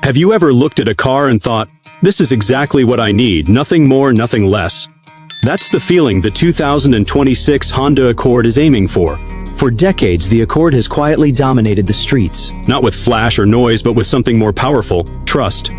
Have you ever looked at a car and thought, this is exactly what I need, nothing more, nothing less? That's the feeling the 2026 Honda Accord is aiming for. For decades, the Accord has quietly dominated the streets. Not with flash or noise, but with something more powerful: trust.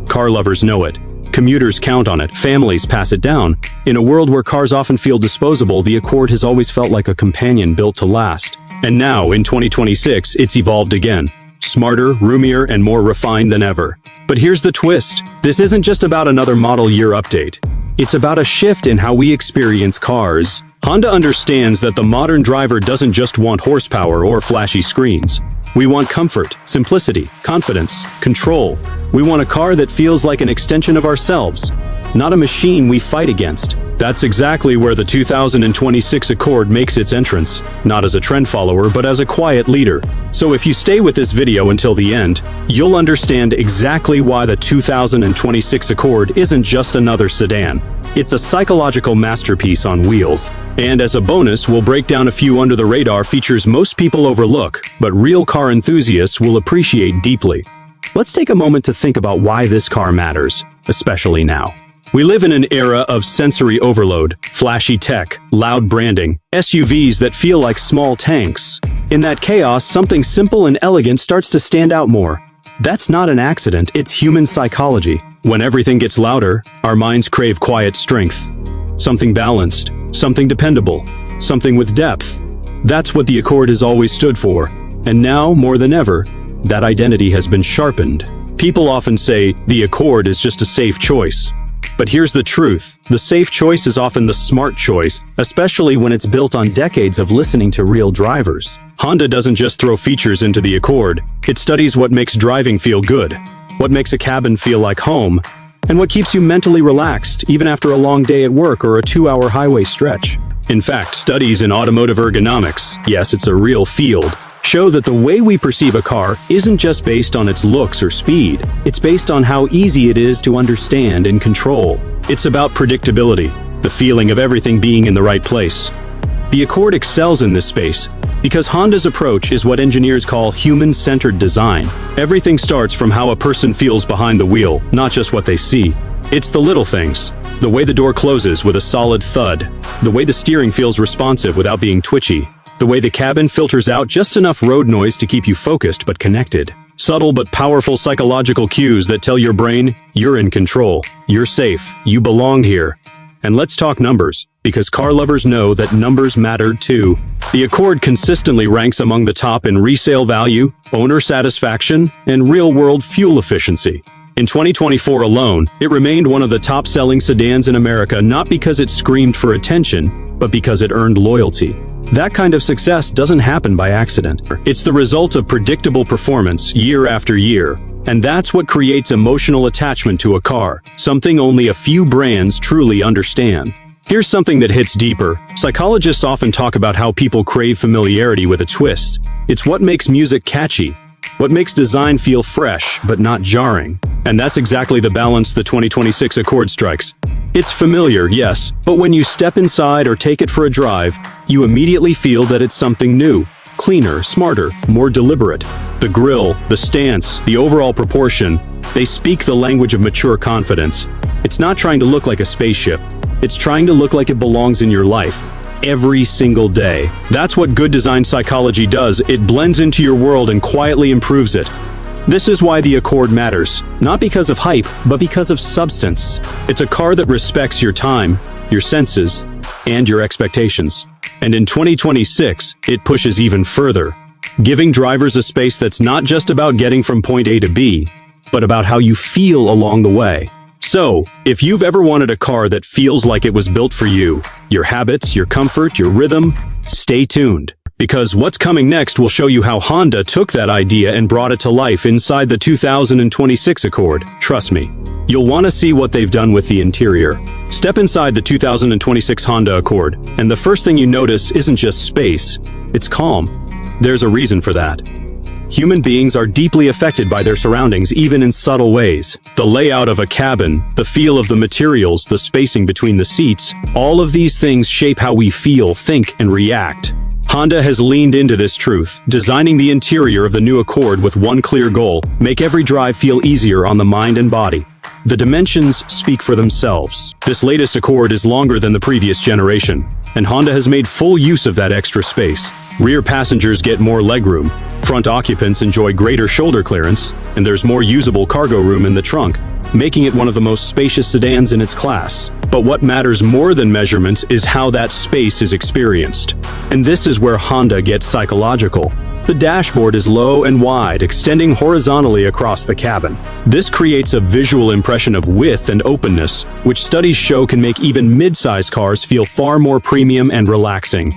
Car lovers know it. Commuters count on it. Families pass it down. In a world where cars often feel disposable, the Accord has always felt like a companion built to last. And now, in 2026, it's evolved again. Smarter, roomier, and more refined than ever. But here's the twist. This isn't just about another model year update. It's about a shift in how we experience cars. Honda understands that the modern driver doesn't just want horsepower or flashy screens. We want comfort, simplicity, confidence, control. We want a car that feels like an extension of ourselves, not a machine we fight against. That's exactly where the 2026 Accord makes its entrance, not as a trend follower, but as a quiet leader. So if you stay with this video until the end, you'll understand exactly why the 2026 Accord isn't just another sedan. It's a psychological masterpiece on wheels. And as a bonus, we'll break down a few under-the-radar features most people overlook, but real car enthusiasts will appreciate deeply. Let's take a moment to think about why this car matters, especially now. We live in an era of sensory overload, flashy tech, loud branding, SUVs that feel like small tanks. In that chaos, something simple and elegant starts to stand out more. That's not an accident, it's human psychology. When everything gets louder, our minds crave quiet strength. Something balanced, something dependable, something with depth. That's what the Accord has always stood for. And now, more than ever, that identity has been sharpened. People often say, the Accord is just a safe choice. But here's the truth. The safe choice is often the smart choice, especially when it's built on decades of listening to real drivers. Honda doesn't just throw features into the Accord. It studies what makes driving feel good, what makes a cabin feel like home, and what keeps you mentally relaxed, even after a long day at work or a 2-hour highway stretch. In fact, studies in automotive ergonomics, yes, it's a real field, show that the way we perceive a car isn't just based on its looks or speed. It's based on how easy it is to understand and control. It's about predictability, the feeling of everything being in the right place. The Accord excels in this space because Honda's approach is what engineers call human-centered design. Everything starts from how a person feels behind the wheel, not just what they see. It's the little things. The way the door closes with a solid thud. The way the steering feels responsive without being twitchy. The way the cabin filters out just enough road noise to keep you focused but connected. Subtle but powerful psychological cues that tell your brain, you're in control, you're safe, you belong here. And let's talk numbers, because car lovers know that numbers matter too. The Accord consistently ranks among the top in resale value, owner satisfaction, and real-world fuel efficiency. In 2024 alone, it remained one of the top-selling sedans in America, not because it screamed for attention, but because it earned loyalty. That kind of success doesn't happen by accident. It's the result of predictable performance year after year. And that's what creates emotional attachment to a car, something only a few brands truly understand. Here's something that hits deeper. Psychologists often talk about how people crave familiarity with a twist. It's what makes music catchy, what makes design feel fresh but not jarring. And that's exactly the balance the 2026 Accord strikes. It's familiar, yes, but when you step inside or take it for a drive, you immediately feel that it's something new, cleaner, smarter, more deliberate. The grille, the stance, the overall proportion, they speak the language of mature confidence. It's not trying to look like a spaceship. It's trying to look like it belongs in your life, every single day. That's what good design psychology does. It blends into your world and quietly improves it. This is why the Accord matters, not because of hype, but because of substance. It's a car that respects your time, your senses, and your expectations. And in 2026, it pushes even further, giving drivers a space that's not just about getting from point A to B, but about how you feel along the way. So, if you've ever wanted a car that feels like it was built for you, your habits, your comfort, your rhythm, stay tuned. Because what's coming next will show you how Honda took that idea and brought it to life inside the 2026 Accord. Trust me, you'll want to see what they've done with the interior. Step inside the 2026 Honda Accord, and the first thing you notice isn't just space, it's calm. There's a reason for that. Human beings are deeply affected by their surroundings, even in subtle ways. The layout of a cabin, the feel of the materials, the spacing between the seats, all of these things shape how we feel, think, and react. Honda has leaned into this truth, designing the interior of the new Accord with one clear goal: make every drive feel easier on the mind and body. The dimensions speak for themselves. This latest Accord is longer than the previous generation, and Honda has made full use of that extra space. Rear passengers get more legroom, front occupants enjoy greater shoulder clearance, and there's more usable cargo room in the trunk, making it one of the most spacious sedans in its class. But what matters more than measurements is how that space is experienced. And this is where Honda gets psychological. The dashboard is low and wide, extending horizontally across the cabin. This creates a visual impression of width and openness, which studies show can make even mid-size cars feel far more premium and relaxing.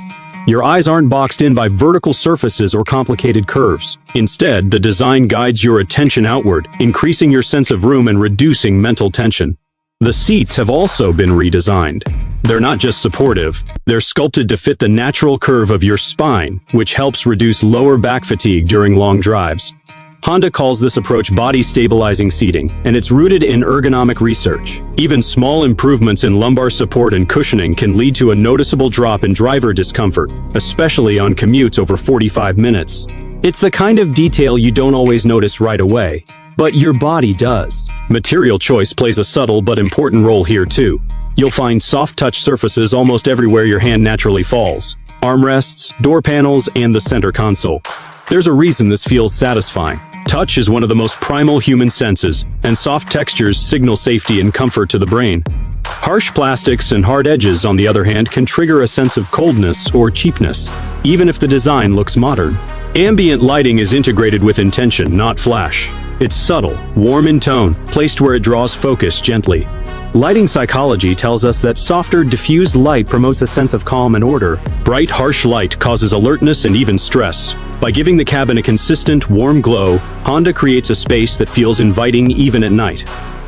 Your eyes aren't boxed in by vertical surfaces or complicated curves. Instead, the design guides your attention outward, increasing your sense of room and reducing mental tension. The seats have also been redesigned. They're not just supportive, they're sculpted to fit the natural curve of your spine, which helps reduce lower back fatigue during long drives. Honda calls this approach body-stabilizing seating, and it's rooted in ergonomic research. Even small improvements in lumbar support and cushioning can lead to a noticeable drop in driver discomfort, especially on commutes over 45 minutes. It's the kind of detail you don't always notice right away, but your body does. Material choice plays a subtle but important role here too. You'll find soft-touch surfaces almost everywhere your hand naturally falls: armrests, door panels, and the center console. There's a reason this feels satisfying. Touch is one of the most primal human senses, and soft textures signal safety and comfort to the brain. Harsh plastics and hard edges, on the other hand, can trigger a sense of coldness or cheapness, even if the design looks modern. Ambient lighting is integrated with intention, not flash. It's subtle, warm in tone, placed where it draws focus gently. Lighting psychology tells us that softer, diffused light promotes a sense of calm and order. Bright, harsh light causes alertness and even stress. By giving the cabin a consistent, warm glow, Honda creates a space that feels inviting even at night.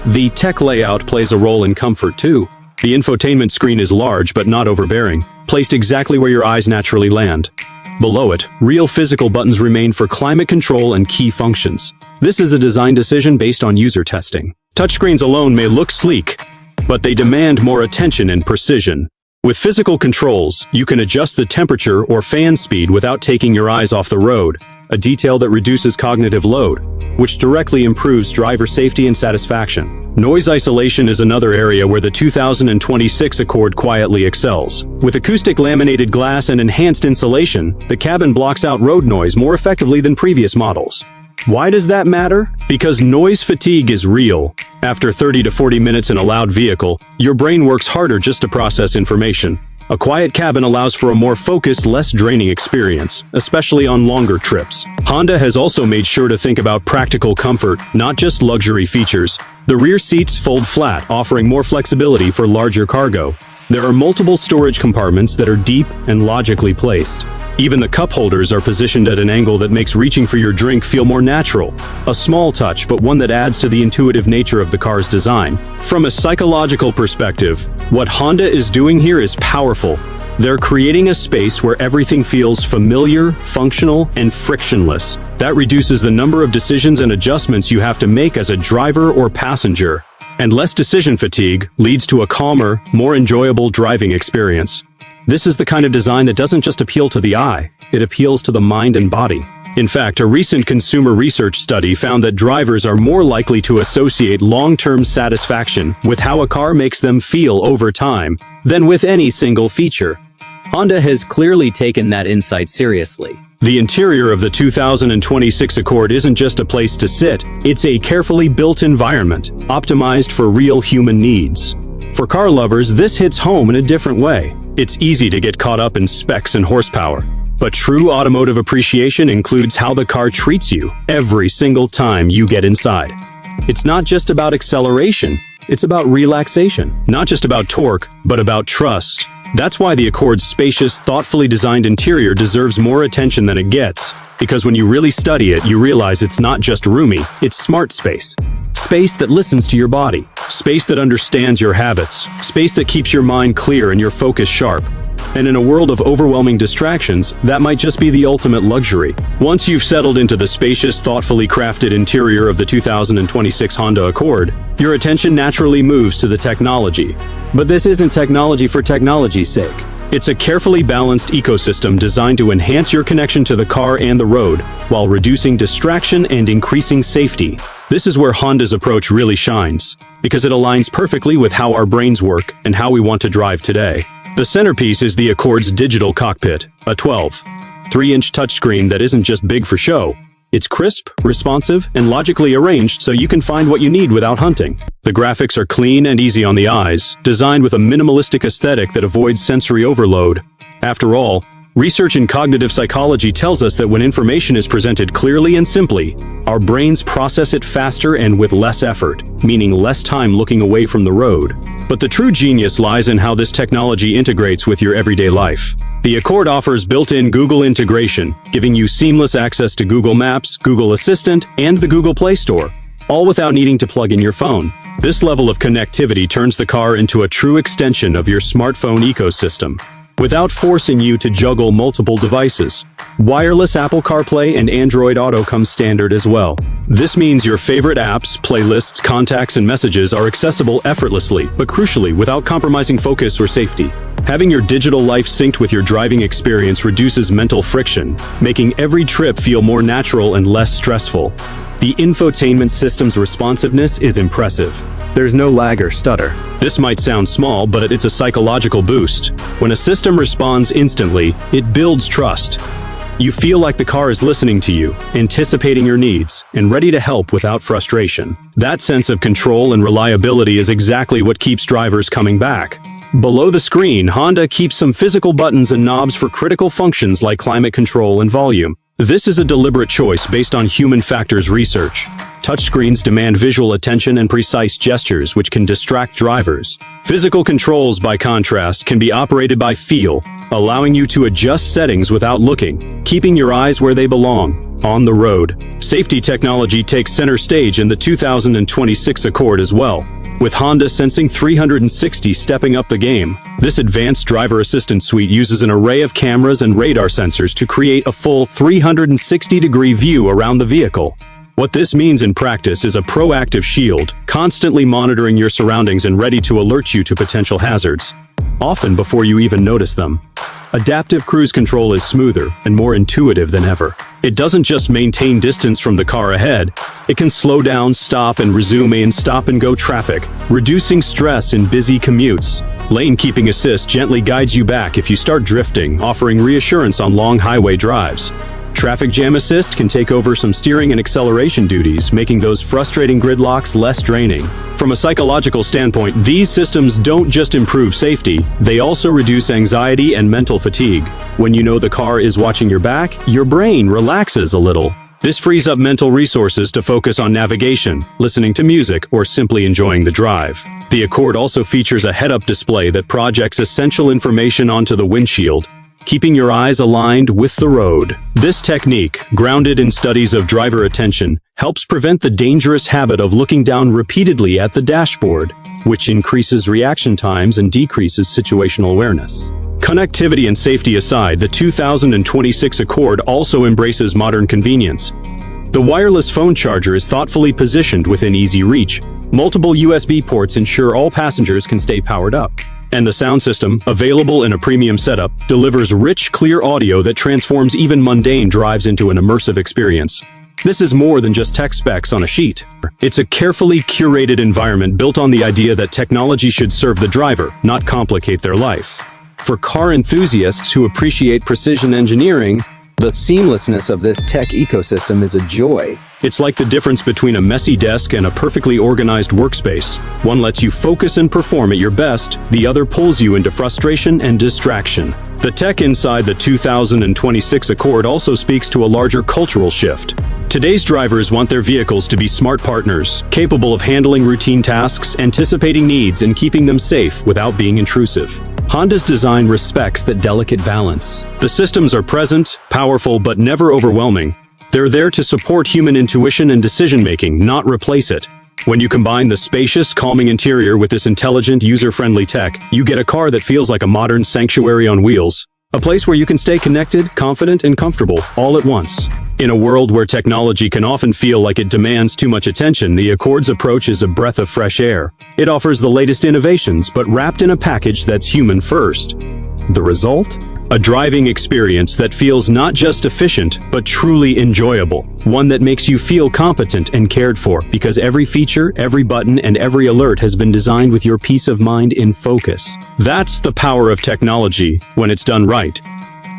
The tech layout plays a role in comfort too. The infotainment screen is large but not overbearing, placed exactly where your eyes naturally land. Below it, real physical buttons remain for climate control and key functions. This is a design decision based on user testing. Touchscreens alone may look sleek, but they demand more attention and precision. With physical controls, you can adjust the temperature or fan speed without taking your eyes off the road, a detail that reduces cognitive load, which directly improves driver safety and satisfaction. Noise isolation is another area where the 2026 Accord quietly excels. With acoustic laminated glass and enhanced insulation, the cabin blocks out road noise more effectively than previous models. Why does that matter? Because noise fatigue is real. After 30 to 40 minutes in a loud vehicle, your brain works harder just to process information. A quiet cabin allows for a more focused, less draining experience, especially on longer trips. Honda has also made sure to think about practical comfort, not just luxury features. The rear seats fold flat, offering more flexibility for larger cargo. There are multiple storage compartments that are deep and logically placed. Even the cup holders are positioned at an angle that makes reaching for your drink feel more natural. A small touch, but one that adds to the intuitive nature of the car's design. From a psychological perspective, what Honda is doing here is powerful. They're creating a space where everything feels familiar, functional, and frictionless. That reduces the number of decisions and adjustments you have to make as a driver or passenger. And less decision fatigue leads to a calmer, more enjoyable driving experience. This is the kind of design that doesn't just appeal to the eye, it appeals to the mind and body. In fact, a recent consumer research study found that drivers are more likely to associate long-term satisfaction with how a car makes them feel over time than with any single feature. Honda has clearly taken that insight seriously. The interior of the 2026 Accord isn't just a place to sit, it's a carefully built environment, optimized for real human needs. For car lovers, this hits home in a different way. It's easy to get caught up in specs and horsepower, but true automotive appreciation includes how the car treats you every single time you get inside. It's not just about acceleration, it's about relaxation. Not just about torque, but about trust. That's why the Accord's spacious, thoughtfully designed interior deserves more attention than it gets. Because when you really study it, you realize it's not just roomy, it's smart space. Space that listens to your body. Space that understands your habits. Space that keeps your mind clear and your focus sharp. And in a world of overwhelming distractions, that might just be the ultimate luxury. Once you've settled into the spacious, thoughtfully crafted interior of the 2026 Honda Accord, your attention naturally moves to the technology. But this isn't technology for technology's sake. It's a carefully balanced ecosystem designed to enhance your connection to the car and the road, while reducing distraction and increasing safety. This is where Honda's approach really shines, because it aligns perfectly with how our brains work and how we want to drive today. The centerpiece is the Accord's digital cockpit, a 12.3-inch touchscreen that isn't just big for show. It's crisp, responsive, and logically arranged so you can find what you need without hunting. The graphics are clean and easy on the eyes, designed with a minimalistic aesthetic that avoids sensory overload. After all, research in cognitive psychology tells us that when information is presented clearly and simply, our brains process it faster and with less effort, meaning less time looking away from the road. But the true genius lies in how this technology integrates with your everyday life. The Accord offers built-in Google integration, giving you seamless access to Google Maps, Google Assistant, and the Google Play Store, all without needing to plug in your phone. This level of connectivity turns the car into a true extension of your smartphone ecosystem, without forcing you to juggle multiple devices. Wireless Apple CarPlay and Android Auto come standard as well. This means your favorite apps, playlists, contacts, and messages are accessible effortlessly, but crucially without compromising focus or safety. Having your digital life synced with your driving experience reduces mental friction, making every trip feel more natural and less stressful. The infotainment system's responsiveness is impressive. There's no lag or stutter. This might sound small, but it's a psychological boost. When a system responds instantly, it builds trust. You feel like the car is listening to you, anticipating your needs, and ready to help without frustration. That sense of control and reliability is exactly what keeps drivers coming back. Below the screen, Honda keeps some physical buttons and knobs for critical functions like climate control and volume. This is a deliberate choice based on human factors research. Touchscreens demand visual attention and precise gestures, which can distract drivers. Physical controls, by contrast, can be operated by feel, allowing you to adjust settings without looking, keeping your eyes where they belong, on the road. Safety technology takes center stage in the 2026 Accord as well, with Honda Sensing 360 stepping up the game. This advanced driver assistance suite uses an array of cameras and radar sensors to create a full 360-degree view around the vehicle. What this means in practice is a proactive shield, constantly monitoring your surroundings and ready to alert you to potential hazards, often before you even notice them. Adaptive cruise control is smoother and more intuitive than ever. It doesn't just maintain distance from the car ahead, it can slow down, stop, and resume in stop-and-go traffic, reducing stress in busy commutes. Lane Keeping Assist gently guides you back if you start drifting, offering reassurance on long highway drives. Traffic Jam Assist can take over some steering and acceleration duties, making those frustrating gridlocks less draining. From a psychological standpoint, these systems don't just improve safety, they also reduce anxiety and mental fatigue. When you know the car is watching your back, your brain relaxes a little. This frees up mental resources to focus on navigation, listening to music, or simply enjoying the drive. The Accord also features a head-up display that projects essential information onto the windshield, keeping your eyes aligned with the road. This technique, grounded in studies of driver attention, helps prevent the dangerous habit of looking down repeatedly at the dashboard, which increases reaction times and decreases situational awareness. Connectivity and safety aside, the 2026 Accord also embraces modern convenience. The wireless phone charger is thoughtfully positioned within easy reach. Multiple USB ports ensure all passengers can stay powered up. And the sound system, available in a premium setup, delivers rich, clear audio that transforms even mundane drives into an immersive experience. This is more than just tech specs on a sheet. It's a carefully curated environment built on the idea that technology should serve the driver, not complicate their life. For car enthusiasts who appreciate precision engineering, the seamlessness of this tech ecosystem is a joy. It's like the difference between a messy desk and a perfectly organized workspace. One lets you focus and perform at your best, the other pulls you into frustration and distraction. The tech inside the 2026 Accord also speaks to a larger cultural shift. Today's drivers want their vehicles to be smart partners, capable of handling routine tasks, anticipating needs, and keeping them safe without being intrusive. Honda's design respects that delicate balance. The systems are present, powerful, but never overwhelming. They're there to support human intuition and decision-making, not replace it. When you combine the spacious, calming interior with this intelligent, user-friendly tech, you get a car that feels like a modern sanctuary on wheels. A place where you can stay connected, confident, and comfortable, all at once. In a world where technology can often feel like it demands too much attention, the Accord's approach is a breath of fresh air. It offers the latest innovations, but wrapped in a package that's human first. The result? A driving experience that feels not just efficient, but truly enjoyable. One that makes you feel competent and cared for, because every feature, every button, and every alert has been designed with your peace of mind in focus. That's the power of technology, when it's done right.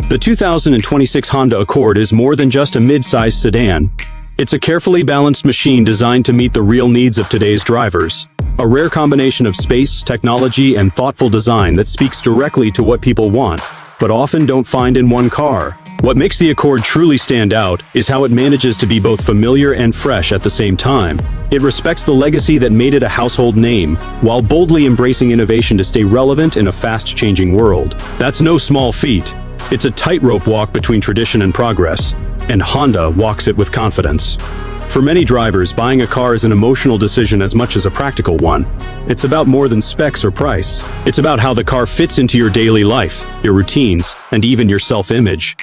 The 2026 Honda Accord is more than just a mid-sized sedan. It's a carefully balanced machine designed to meet the real needs of today's drivers. A rare combination of space, technology, and thoughtful design that speaks directly to what people want, but often don't find in one car. What makes the Accord truly stand out is how it manages to be both familiar and fresh at the same time. It respects the legacy that made it a household name, while boldly embracing innovation to stay relevant in a fast-changing world. That's no small feat. It's a tightrope walk between tradition and progress, and Honda walks it with confidence. For many drivers, buying a car is an emotional decision as much as a practical one. It's about more than specs or price. It's about how the car fits into your daily life, your routines, and even your self-image.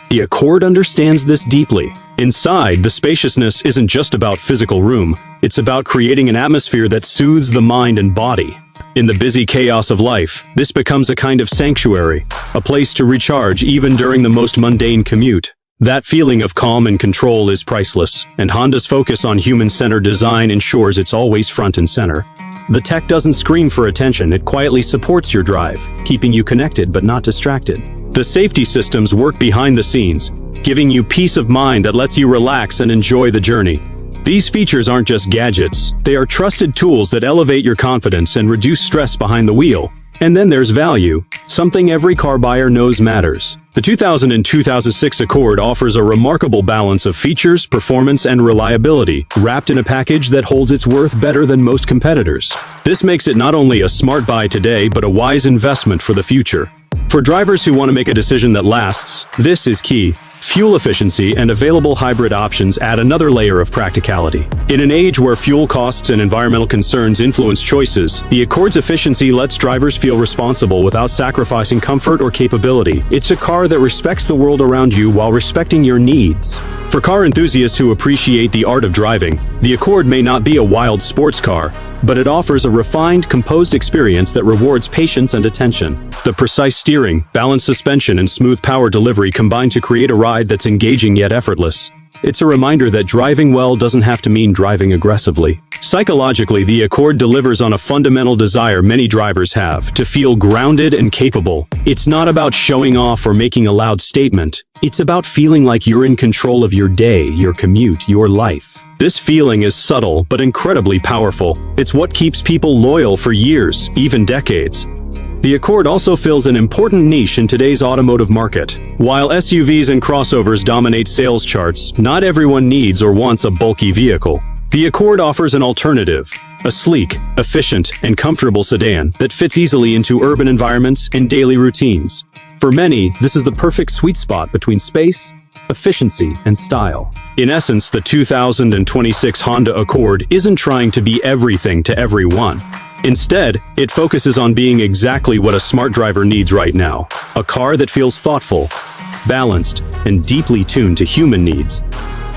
The Accord understands this deeply. Inside, the spaciousness isn't just about physical room. It's about creating an atmosphere that soothes the mind and body. In the busy chaos of life, this becomes a kind of sanctuary, a place to recharge even during the most mundane commute. That feeling of calm and control is priceless, and Honda's focus on human-centered design ensures it's always front and center. The tech doesn't scream for attention, it quietly supports your drive, keeping you connected but not distracted. The safety systems work behind the scenes, giving you peace of mind that lets you relax and enjoy the journey. These features aren't just gadgets, they are trusted tools that elevate your confidence and reduce stress behind the wheel. And then there's value, something every car buyer knows matters. The 2006 Accord offers a remarkable balance of features, performance, and reliability, wrapped in a package that holds its worth better than most competitors. This makes it not only a smart buy today, but a wise investment for the future. For drivers who want to make a decision that lasts, this is key. Fuel efficiency and available hybrid options add another layer of practicality. In an age where fuel costs and environmental concerns influence choices, the Accord's efficiency lets drivers feel responsible without sacrificing comfort or capability. It's a car that respects the world around you while respecting your needs. For car enthusiasts who appreciate the art of driving, the Accord may not be a wild sports car, but it offers a refined, composed experience that rewards patience and attention. The precise steering, balanced suspension, and smooth power delivery combine to create a ride that's engaging yet effortless. It's a reminder that driving well doesn't have to mean driving aggressively. Psychologically, the Accord delivers on a fundamental desire many drivers have, to feel grounded and capable. It's not about showing off or making a loud statement. It's about feeling like you're in control of your day, your commute, your life. This feeling is subtle but incredibly powerful. It's what keeps people loyal for years, even decades. The Accord also fills an important niche in today's automotive market. While SUVs and crossovers dominate sales charts, not everyone needs or wants a bulky vehicle. The Accord offers an alternative, a sleek, efficient, and comfortable sedan that fits easily into urban environments and daily routines. For many, this is the perfect sweet spot between space, efficiency, and style. In essence, the 2026 Honda Accord isn't trying to be everything to everyone. Instead, it focuses on being exactly what a smart driver needs right now. A car that feels thoughtful, balanced, and deeply tuned to human needs.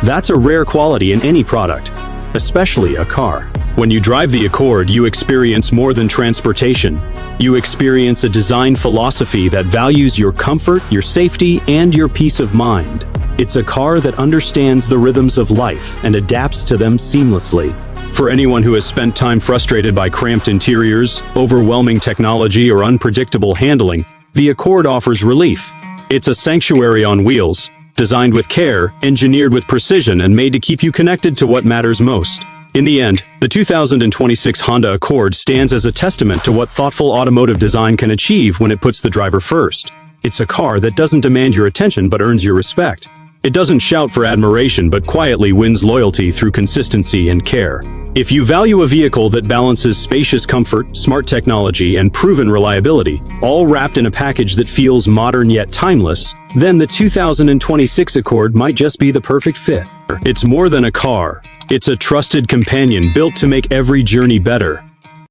That's a rare quality in any product, especially a car. When you drive the Accord, you experience more than transportation. You experience a design philosophy that values your comfort, your safety, and your peace of mind. It's a car that understands the rhythms of life and adapts to them seamlessly. For anyone who has spent time frustrated by cramped interiors, overwhelming technology, or unpredictable handling, the Accord offers relief. It's a sanctuary on wheels, designed with care, engineered with precision, and made to keep you connected to what matters most. In the end, the 2026 Honda Accord stands as a testament to what thoughtful automotive design can achieve when it puts the driver first. It's a car that doesn't demand your attention but earns your respect. It doesn't shout for admiration but quietly wins loyalty through consistency and care. If you value a vehicle that balances spacious comfort, smart technology, and proven reliability, all wrapped in a package that feels modern yet timeless, then the 2026 Accord might just be the perfect fit. It's more than a car. It's a trusted companion built to make every journey better.